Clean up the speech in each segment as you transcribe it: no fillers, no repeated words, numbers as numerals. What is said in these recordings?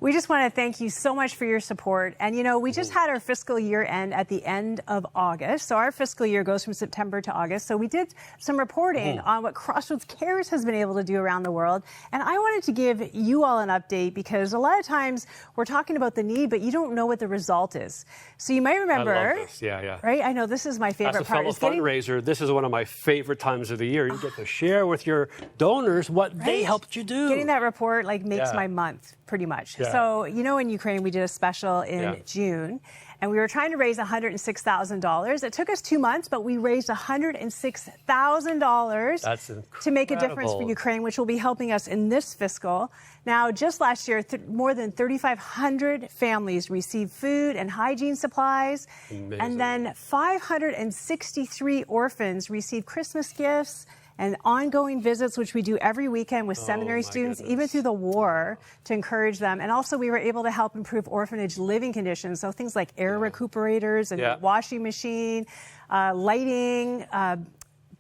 We just want to thank you so much for your support. And, you know, we just had our fiscal year end at the end of August. So our fiscal year goes from September to August. So we did some reporting on what Crossroads Cares has been able to do around the world. And I wanted to give you all an update because a lot of times we're talking about the need, but you don't know what the result is. So you might remember. I love this. Yeah. Right? I know this is my favorite part. As a fellow fundraiser, this is one of my favorite times of the year. You get to share with your donors what they helped you do. Getting that report makes my month, pretty much. Yeah. So, you know, in Ukraine, we did a special in June, and we were trying to raise $106,000. It took us 2 months, but we raised $106,000 to make a difference for Ukraine, which will be helping us in this fiscal. Now, just last year, more than 3,500 families received food and hygiene supplies. Amazing. And then 563 orphans received Christmas gifts and ongoing visits, which we do every weekend with seminary students, even through the war, to encourage them. And also we were able to help improve orphanage living conditions. So things like air recuperators and washing machine, lighting,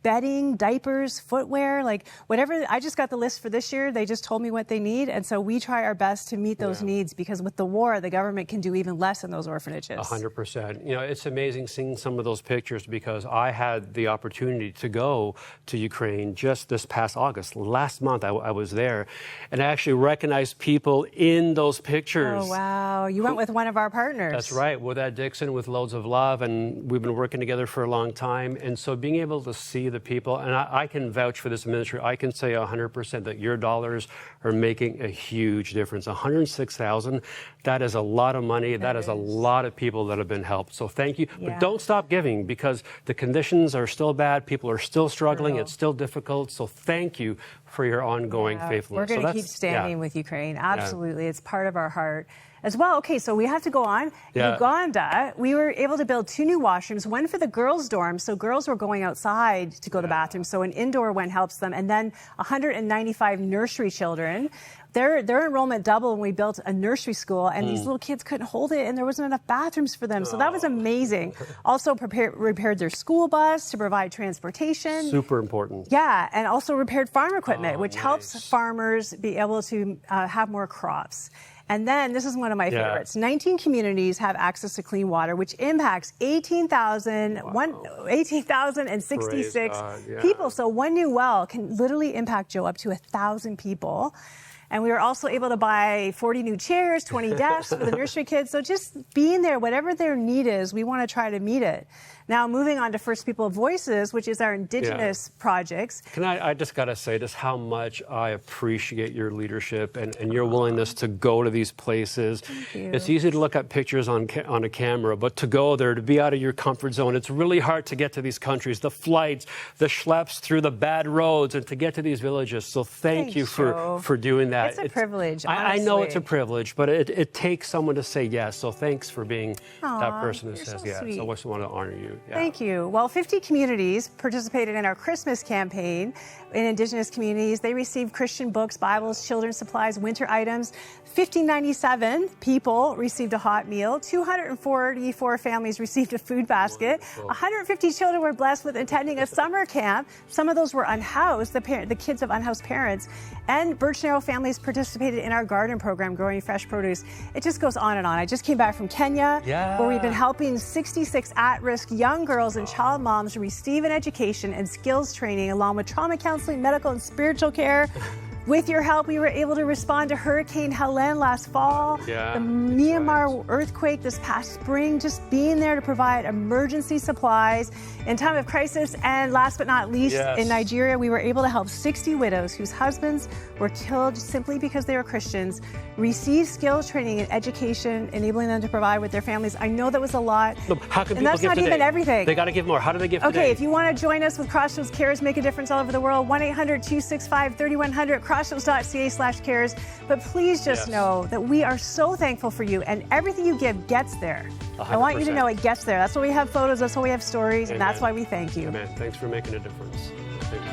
bedding, diapers, footwear, like whatever. I just got the list for this year. They just told me what they need. And so we try our best to meet those needs because with the war, the government can do even less in those orphanages. 100%. You know, it's amazing seeing some of those pictures because I had the opportunity to go to Ukraine just this past August. Last month, I was there and I actually recognized people in those pictures. Oh, wow. You went with one of our partners. That's right. With Ed Dixon, with Loads of Love. And we've been working together for a long time. And so being able to see the people, and I can vouch for this ministry, I can say 100% that your dollars are making a huge difference. 106,000, that is a lot of money. That is a lot of people that have been helped. So thank you. But don't stop giving because the conditions are still bad. People are still struggling. It's still difficult. So thank you for your ongoing faithfulness. We're going to keep standing with Ukraine. Absolutely. It's part of our heart as well. Okay, so we have to go on. Uganda, we were able to build 2 new washrooms, one for the girls' dorm, so girls were going outside to go to the bathroom, so an indoor one helps them, and then 195 nursery children. Their enrollment doubled when we built a nursery school, and these little kids couldn't hold it, and there wasn't enough bathrooms for them, so that was amazing. Also repaired their school bus to provide transportation. Super important. Yeah, and also repaired farm equipment, which helps farmers be able to have more crops. And then, this is one of my favorites, 19 communities have access to clean water, which impacts 18,066 people. So one new well can literally impact, Joe, up to 1,000 people. And we were also able to buy 40 new chairs, 20 desks for the nursery kids. So just being there, whatever their need is, we want to try to meet it. Now, moving on to First People Voices, which is our Indigenous projects. I just got to say just how much I appreciate your leadership and your willingness to go to these places. It's easy to look at pictures on a camera, but to go there, to be out of your comfort zone, it's really hard to get to these countries, the flights, the schleps through the bad roads, and to get to these villages. So thank you for doing that. It's a privilege, I know it's a privilege, but it takes someone to say yes. So thanks for being that person who says yes. Sweet. So I just want to honor you. Thank you. Well, 50 communities participated in our Christmas campaign in Indigenous communities. They received Christian books, Bibles, children's supplies, winter items. 1,597 people received a hot meal. 244 families received a food basket. 150 children were blessed with attending a summer camp. Some of those were unhoused, the kids of unhoused parents. And Birchnarrow families participated in our garden program, Growing Fresh Produce. It just goes on and on. I just came back from Kenya, where we've been helping 66 at-risk young girls and child moms receive an education and skills training, along with trauma counseling, medical and spiritual care. With your help, we were able to respond to Hurricane Helene last fall, the Myanmar earthquake this past spring, just being there to provide emergency supplies in time of crisis. And last but not least, in Nigeria, we were able to help 60 widows whose husbands were killed simply because they were Christians, receive skills training and education, enabling them to provide with their families. I know that was a lot. How can and that's not even everything. They got to give more. How do they give today? Okay, if you want to join us with Crossroads Cares, make a difference all over the world, 1-800-265-3100, crossroads.ca/cares. But please just know that we are so thankful for you, and everything you give gets there. 100%. I want you to know it gets there. That's why we have photos, that's why we have stories, and that's why we thank you. Amen. Thanks for making a difference. Thank you.